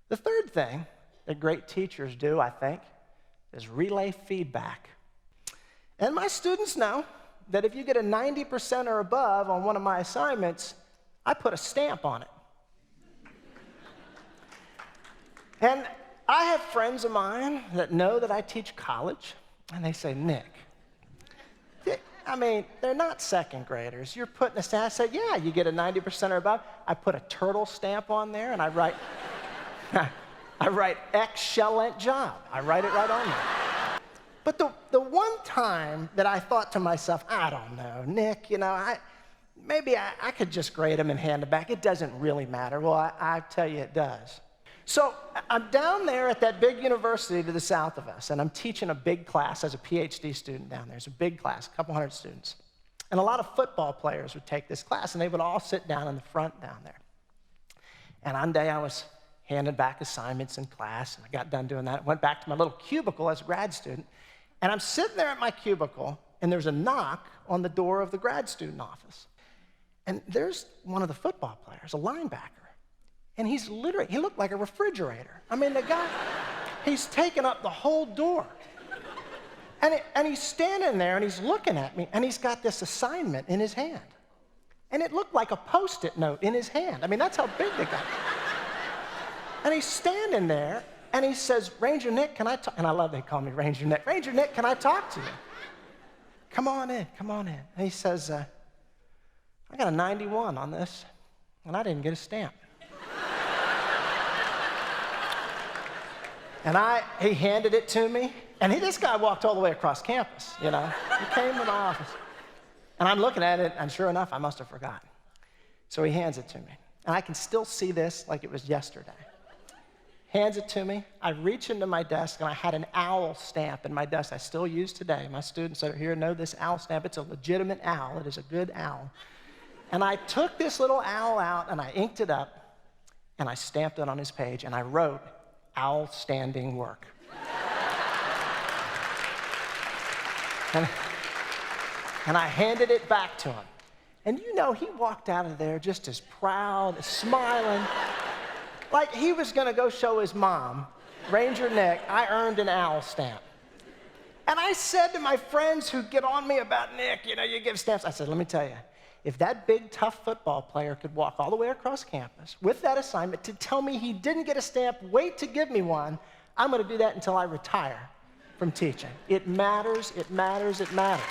The third thing that great teachers do, I think, is relay feedback. And my students know that if you get a 90% or above on one of my assignments, I put a stamp on it. And I have friends of mine that know that I teach college, and they say, Nick, they're not second graders. You're putting a stamp. I say, yeah, you get a 90% or above. I put a turtle stamp on there, and I write, excellent job. I write it right on there. But the one time that I thought to myself, I don't know, Nick, maybe I could just grade them and hand them back. It doesn't really matter. Well, I tell you it does. So I'm down there at that big university to the south of us, and I'm teaching a big class as a PhD student down there. It's a big class, a couple hundred students. And a lot of football players would take this class, and they would all sit down in the front down there. And one day I was handing back assignments in class, and I got done doing that. Went back to my little cubicle as a grad student, and I'm sitting there at my cubicle, and there's a knock on the door of the grad student office. And there's one of the football players, a linebacker. And he looked like a refrigerator. The guy, he's taken up the whole door. And he's standing there, and he's looking at me, and he's got this assignment in his hand. And it looked like a Post-it note in his hand. That's how big the guy is. And he's standing there, and he says, Ranger Nick, can I talk? And I love they call me Ranger Nick. Ranger Nick, can I talk to you? Come on in. And he says, I got a 91 on this, and I didn't get a stamp. And he handed it to me, and this guy walked all the way across campus, He came to my office. And I'm looking at it, and sure enough, I must have forgotten. So he hands it to me. And I can still see this like it was yesterday. Hands it to me. I reach into my desk, and I had an owl stamp in my desk I still use today. My students that are here know this owl stamp. It's a legitimate owl. It is a good owl. And I took this little owl out, and I inked it up, and I stamped it on his page, and I wrote, outstanding work. And I handed it back to him. And he walked out of there just as proud, smiling, like he was going to go show his mom, Ranger Nick, I earned an owl stamp. And I said to my friends who get on me about, Nick, you give stamps. I said, let me tell you, if that big, tough football player could walk all the way across campus with that assignment to tell me he didn't get a stamp, wait to give me one, I'm going to do that until I retire from teaching. It matters, it matters, it matters.